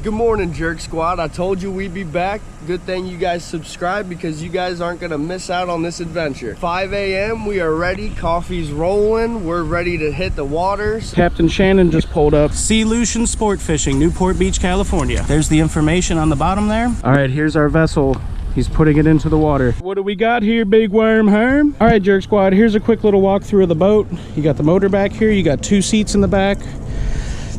Good morning, Jerk Squad. I told you we'd be back. Good thing you guys subscribed because you guys aren't gonna miss out on this adventure. 5 a.m. we are ready. Coffee's rolling. We're ready to hit the waters. Captain Shannon just pulled up. Sea Lucian Sport Fishing, Newport Beach, California. There's the information on the bottom there. All right, here's our vessel. He's putting it into the water. What do we got here, big worm herm? All right, Jerk Squad, here's a quick little walkthrough of the boat. You got the motor back here. You got 2 seats in the back.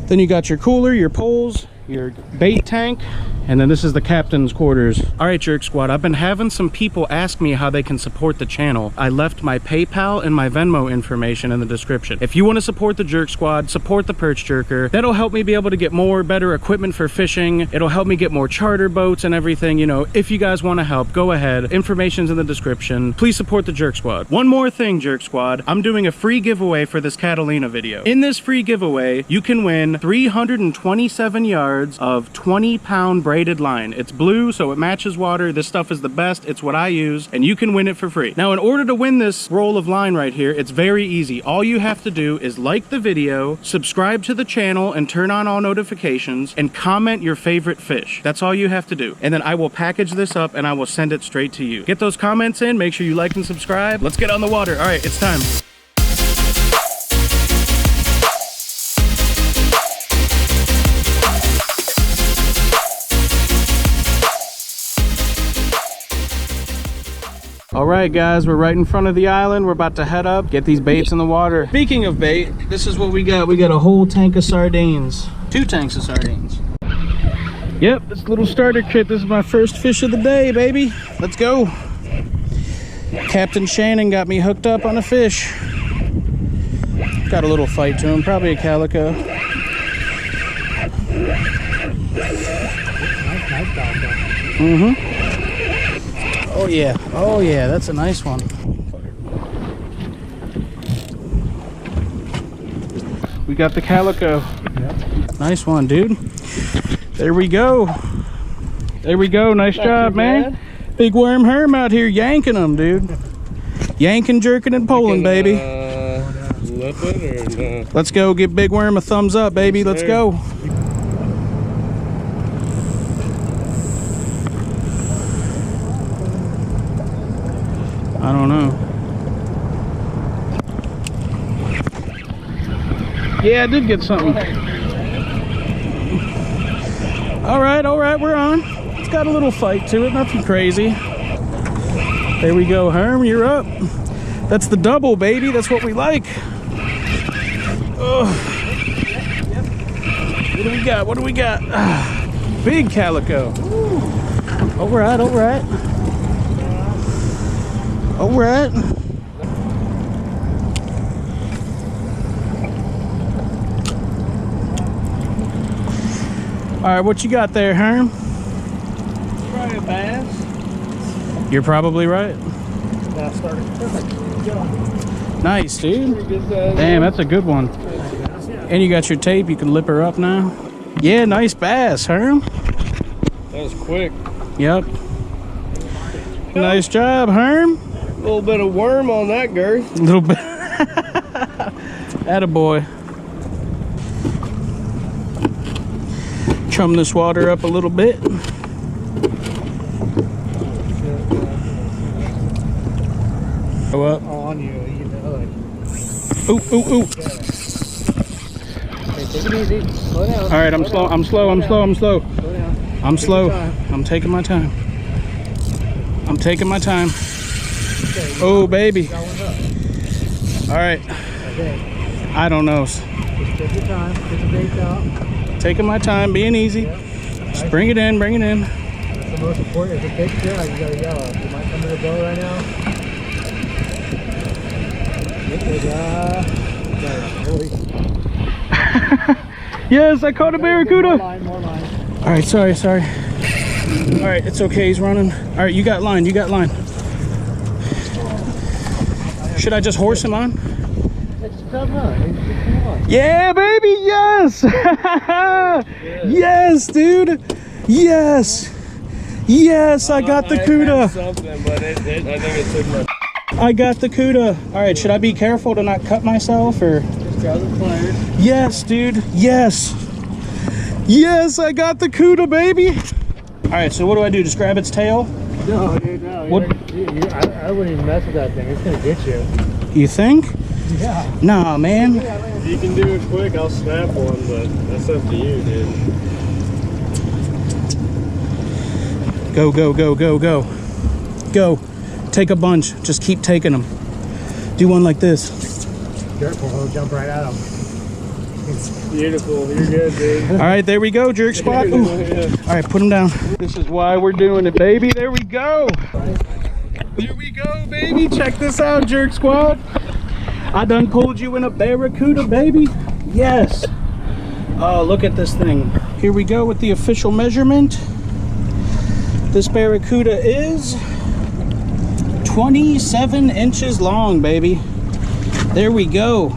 Then you got your cooler, your poles, your bait tank, and then this is the captain's quarters. All right, Jerk Squad, I've been having some people ask me how they can support the channel. I left my PayPal and my Venmo information in the description. If you want to support the Jerk Squad, support the Perch Jerker. That'll help me be able to get more better equipment for fishing. It'll help me get more charter boats and everything. You know, if you guys want to help, go ahead. Information's in the description. Please support the Jerk Squad. One more thing, Jerk Squad. I'm doing a free giveaway for this Catalina video. In this free giveaway, you can win 327 yards of 20-pound braided line. It's blue, so it matches water. This stuff is the best. It's what I use, and you can win it for free. Now, in order to win this roll of line right here, it's very easy. All you have to do is like the video, subscribe to the channel, and turn on all notifications, and comment your favorite fish. That's all you have to do. And then I will package this up, and I will send it straight to you. Get those comments in. Make sure you like and subscribe. Let's get on the water. All right, it's time. All right, guys, we're right in front of the island. We're about to head up, get these baits in the water. Speaking of bait, this is what we got. We got a whole tank of sardines. 2 tanks of sardines. Yep, this little starter kit. This is my first fish of the day, baby. Let's go. Captain Shannon got me hooked up on a fish. Got a little fight to him, probably a calico. Mm-hmm. Oh yeah, that's a nice one. We got the calico. Yep. Nice one, dude. There we go. There we go. Nice job, man. Big worm herm out here yanking them, dude. Yanking, jerking, and pulling, baby. Lip it or no? Let's go. Give big worm a thumbs up, baby. Let's go. I don't know. Yeah, I did get something. All right, we're on. It's got a little fight to it, nothing crazy. There we go, Herm, you're up. That's the double, baby. That's what we like. Ugh. What do we got? What do we got? Big calico. All right. All right. All right, what you got there, Herm? Try a bass. You're probably right. That started perfect. Nice, dude. Damn, that's a good one. And you got your tape. You can lip her up now. Yeah, nice bass, Herm. That was quick. Yep. Nice job, Herm. A little bit of worm on that girth. A little bit. Attaboy. Chum this water up a little bit. Go up. On you, you know it. Ooh, ooh, ooh. Okay, take it easy. Slow down. All right, I'm slow. Slow down. I'm slow. I'm taking my time. I'm taking my time. Okay, oh, baby. All right. Okay. I don't know. Just take your time. Get the bait out. Taking my time, being easy. Yep. Just bring it in, bring it in. That's the most important. If it takes you out, you gotta yell. You might come to the boat right now. Yes, I caught a barracuda. More line. All right, sorry. All right, it's okay, he's running. All right, you got line. Should I just horse him on? Come on. Yeah, baby, yes. Yes, dude. Yes, I got the cuda. Something, but I think it took my. I got the cuda. All right, should I be careful to not cut myself or? Just grab the pliers. Yes, dude. Yes. Yes, I got the CUDA, baby. All right, so what do I do? Just grab its tail? No, dude, no. What? I wouldn't even mess with that thing. It's gonna get you. You think? Yeah. Nah, man. If you can do it quick, I'll snap one, but that's up to you, dude. Go, go, go, go, go. Go. Take a bunch. Just keep taking them. Do one like this. Careful, he'll jump right at him. Beautiful. You're good, dude. All right, there we go, jerk spot. Ooh. All right, put them down. This is why we're doing it, baby. There we go. There we go, baby. Check this out, jerk squad. I done pulled you in a Barracuda, baby. Yes. Oh, look at this thing. Here we go with the official measurement. This Barracuda is 27 inches long, baby. There we go.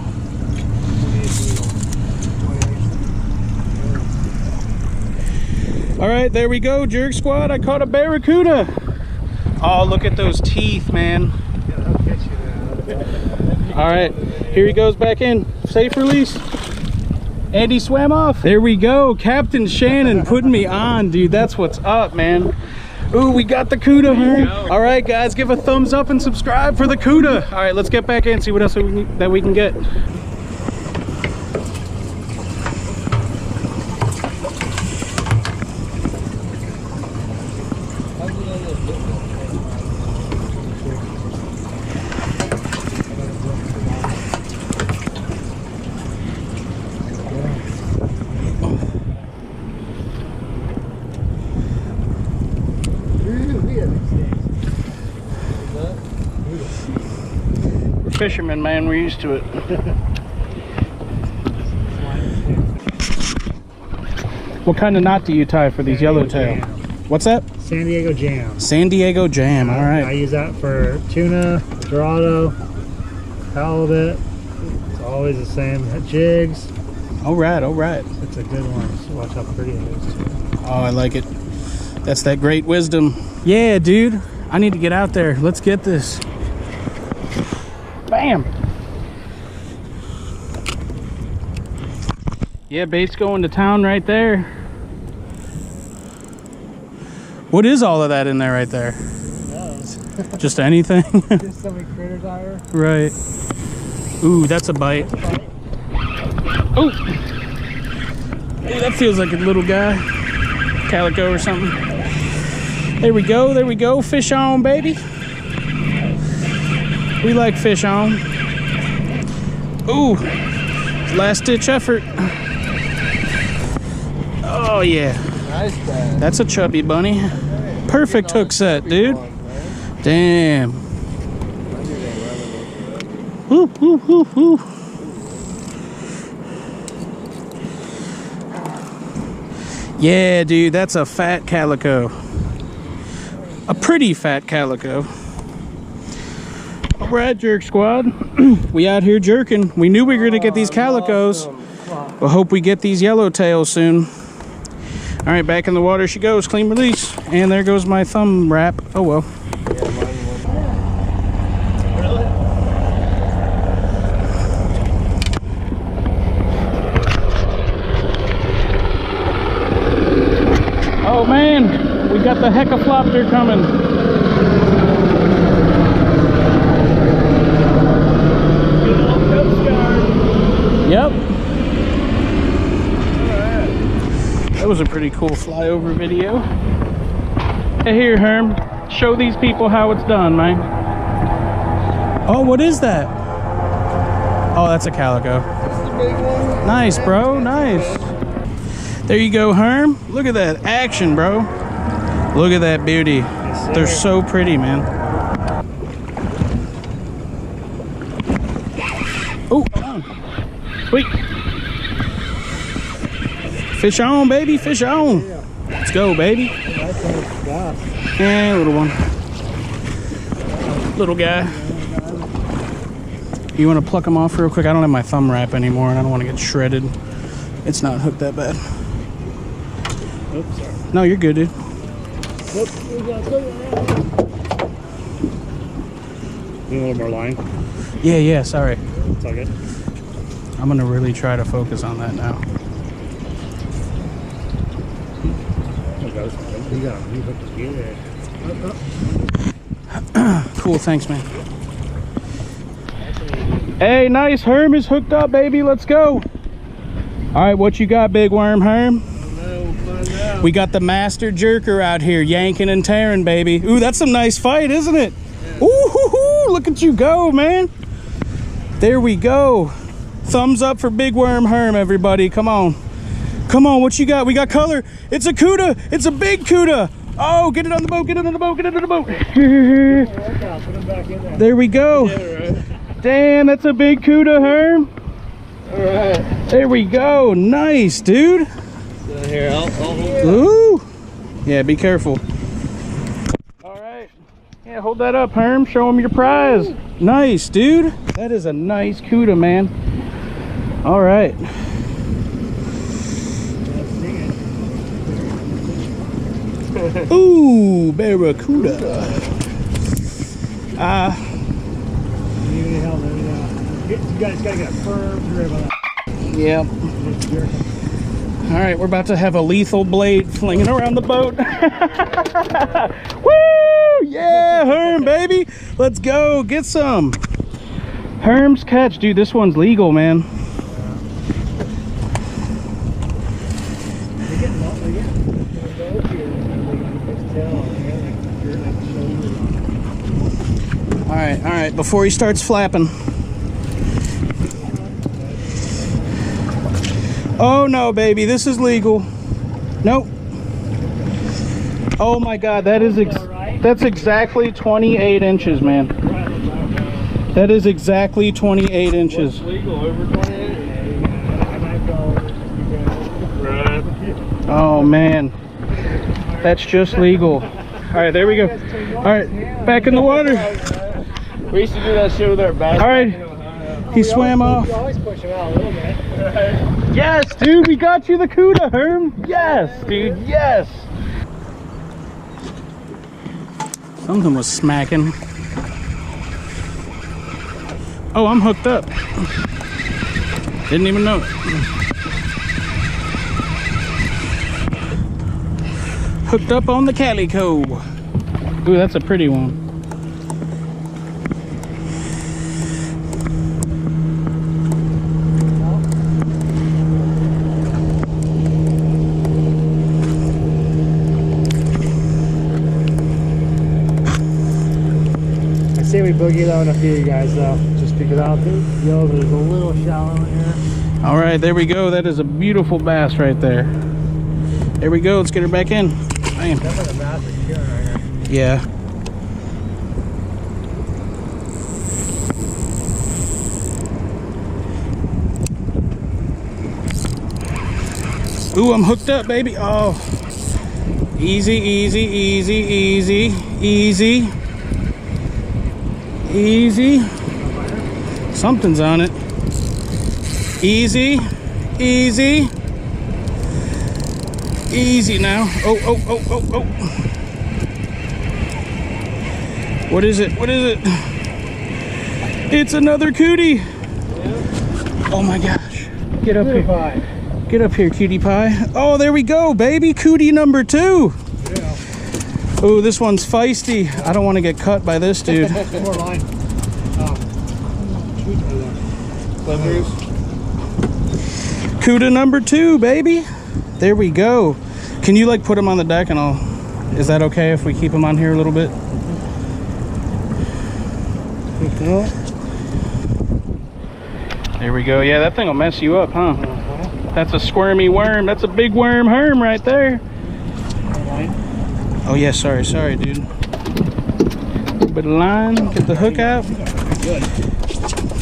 All right, there we go, jerk squad. I caught a Barracuda. Oh, look at those teeth, man. All right, here he goes back in. Safe release. Andy swam off. There we go. Captain Shannon putting me on, dude. That's what's up, man. Ooh, we got the CUDA, man. All right, guys, give a thumbs up and subscribe for the CUDA. All right, let's get back in and see what else that we can get. Fishermen, man, we're used to it. What kind of knot do you tie for these yellowtail? What's that? San Diego Jam. San Diego Jam. All right. I use that for tuna, dorado, halibut. It's always the same. Jigs. All right. All right. It's a good one. So watch how pretty it is too. Oh, I like it. That's that great wisdom. Yeah, dude. I need to get out there. Let's get this. Bam. Yeah, bait's going to town right there. What is all of that in there right there? Who knows? Just anything? Just so many critters out here. Right. Ooh, that's a bite. Oh. Ooh, that feels like a little guy. Calico or something. There we go. There we go. Fish on, baby. We like fish on. Ooh, last ditch effort. Oh yeah. Nice bag. That's a chubby bunny. Perfect hook set, dude. Damn. Woo, woo, woo, woo. Yeah, dude, that's a fat calico. A pretty fat calico. All right, jerk squad. We out here jerking. We knew we were gonna get these calicos. We'll hope we get these yellowtails soon. All right, back in the water she goes. Clean release. And there goes my thumb wrap. Oh well. Oh man, we got the hecaflopter coming. Yep. That was a pretty cool flyover video. Hey, here, Herm. Show these people how it's done, man. Oh, what is that? Oh, that's a calico. Nice, bro. Nice. There you go, Herm. Look at that action, bro. Look at that beauty. They're so pretty, man. Oh, sweet. Fish on, baby. Fish on. Let's go, baby. Yeah, little one. Little guy. You want to pluck them off real quick? I don't have my thumb wrap anymore, and I don't want to get shredded. It's not hooked that bad. Oops, sorry. No, you're good, dude. Need a little more line. Yeah, sorry. It's all good. I'm gonna really try to focus on that now. You got him. You hooked good. Cool, thanks, man. Hey, nice. Herm is hooked up, baby. Let's go. All right, what you got, big worm Herm? We got the master jerker out here, yanking and tearing, baby. Ooh, that's a nice fight, isn't it? Yeah. Ooh, hoo, hoo, look at you go, man. There we go. Thumbs up for big worm Herm, everybody. Come on. Come on, what you got? We got color. It's a cuda. It's a big cuda. Oh, get it on the boat. Get it on the boat. Get it on the boat. There we go. Damn, that's a big cuda, Herm. All right. There we go. Nice, dude. Here, I'll hold it. Ooh. Yeah, be careful. All right. Yeah, hold that up, Herm. Show him your prize. Ooh. Nice, dude. That is a nice cuda, man. All right. Ooh, Barracuda. You guys gotta get a firm grip on that. Yep. All right, we're about to have a lethal blade flinging around the boat. Woo! Yeah, Herm, baby. Let's go get some. Herm's catch, dude. This one's legal, man. All right, before he starts flapping. Oh no, baby, this is legal. Nope. Oh my God, that's exactly 28 inches, man. That is exactly 28 inches. What's legal, over 28? Right. Oh man, that's just legal. All right, there we go. All right, back in the water. We used to do that shit with our bass. All right, he swam off. You always push him out a little bit. Yes, dude, we got you the cuda, Herm. Yes, dude, yes. Something was smacking. Oh, I'm hooked up. Didn't even know it. Hooked up on the Calico. Ooh, that's a pretty one. I say we boogie low on a few of you guys though, just because I don't think there's a little shallow in here. All right, there we go. That is a beautiful bass right there. There we go. Let's get her back in. Bam. Definitely a bass right here. Yeah. Ooh, I'm hooked up, baby. Oh. Easy, easy, easy, easy, easy. Easy. Something's on it. Easy, easy. Easy now. Oh, oh, oh, oh, oh. What is it? What is it? It's another cootie. Oh my gosh. Get up here. Get up here, cutie pie. Oh, there we go, baby. Cootie number 2. Yeah. Oh, this one's feisty. I don't want to get cut by this dude. More line. Clippers. Cuda number 2, baby. There we go. Can you like put him on the deck and I'll... Is that okay if we keep him on here a little bit? There we go. Yeah, that thing will mess you up, huh? That's a squirmy worm. That's a big worm Herm right there. Oh yeah, sorry, dude. A little bit of line, get the hook out.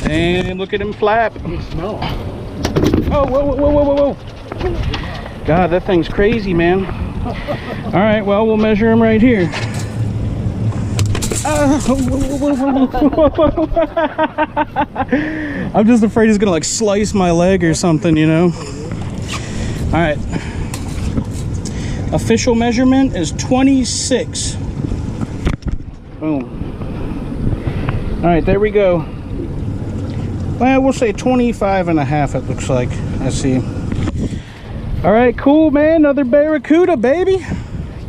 And look at him flap. Smell. Oh, whoa, whoa, whoa, whoa, whoa. God, that thing's crazy, man. All right, well, we'll measure him right here. I'm just afraid he's gonna like slice my leg or something, you know. All right, official measurement is 26. Boom. All right, there we go. Well, we'll say 25 and a half, it looks like. I see. All right, cool, man. Another Barracuda, baby.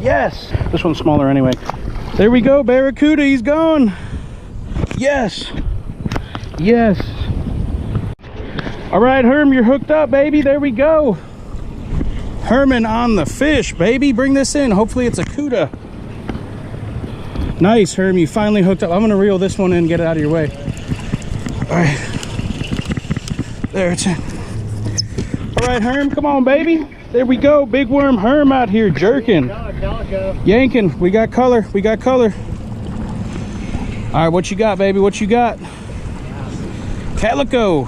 Yes. This one's smaller anyway. There we go, Barracuda, he's gone. Yes. Yes. All right, Herm, you're hooked up, baby. There we go. Herman on the fish, baby. Bring this in. Hopefully it's a cuda. Nice, Herm. You finally hooked up. I'm gonna reel this one in and get it out of your way. All right. There it's in. All right, Herm, come on, baby. There we go. Big worm Herm out here jerking. Calico. Yanking. We got color. We got color. All right, what you got, baby? What you got? Calico.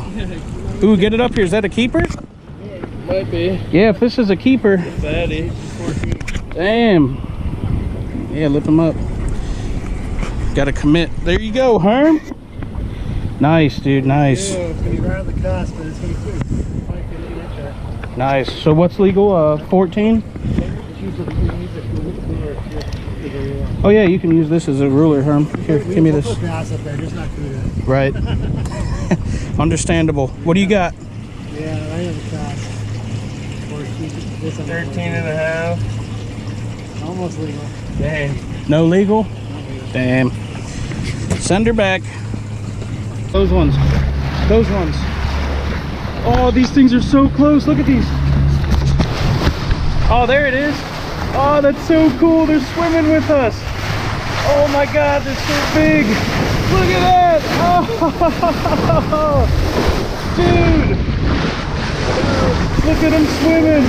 Ooh, get it up here. Is that a keeper? Might be. Yeah, if this is a keeper. Fatty. Damn. Yeah, lip him up. Gotta commit. There you go, Herm. Nice, dude. Nice. Yeah, it's gonna be right on the cusp, but it's gonna be quick. Probably couldn't get there. Nice. So what's legal? 14? Oh yeah, you can use this as a ruler, Herm. Here, give me this. Grass up there, just not good. Right. Understandable. What do you got? Yeah, right on the cusp. 13 and a half. Almost legal. Dang. No legal? Damn. Send her back. Those ones. Those ones. Oh, these things are so close. Look at these. Oh, there it is. Oh, that's so cool. They're swimming with us. Oh my God, they're so big. Look at that. Oh, dude. Look at them swimming.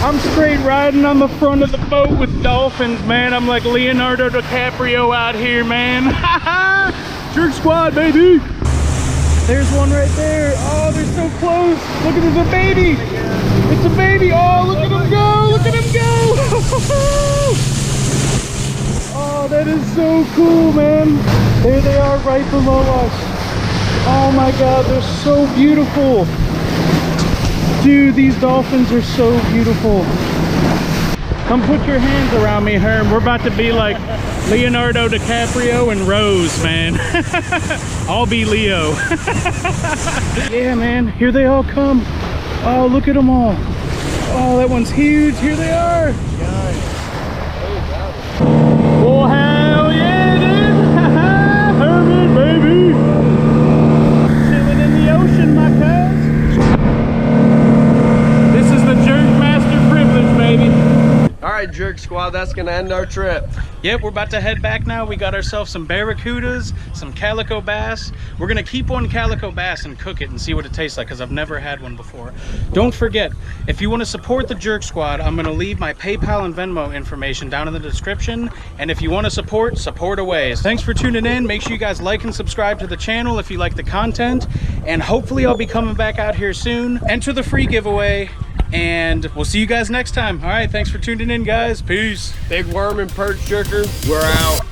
I'm straight riding on the front of the boat with dolphins, man. I'm like Leonardo DiCaprio out here, man. Jerk squad, baby. There's one right there. Oh, they're so close. Look at this, a baby. It's a baby. Oh, look at him go. Look at him go. Oh, that is so cool, man. There they are right below us. Oh my God, they're so beautiful. Dude, these dolphins are so beautiful. Come put your hands around me, Herm. We're about to be like Leonardo DiCaprio and Rose, man. I'll be Leo. Yeah, man, here they all come. Oh, look at them all. Oh, that one's huge. Here they are. Oh, hell yeah, dude. Herman, baby. Chilling in the ocean, my cuz. This is the Jerk Master privilege, baby. All right, Jerk Squad, that's gonna end our trip. Yep, we're about to head back now. We got ourselves some barracudas, some calico bass. We're gonna keep one calico bass and cook it and see what it tastes like, because I've never had one before. Don't forget, if you want to support the Jerk Squad, I'm gonna leave my PayPal and Venmo information down in the description. And if you want to support away. Thanks for tuning in. Make sure you guys like and subscribe to the channel if you like the content. And hopefully I'll be coming back out here soon. Enter the free giveaway. And we'll see you guys next time. All right, thanks for tuning in, guys. Peace. Big worm and perch jerker, we're out.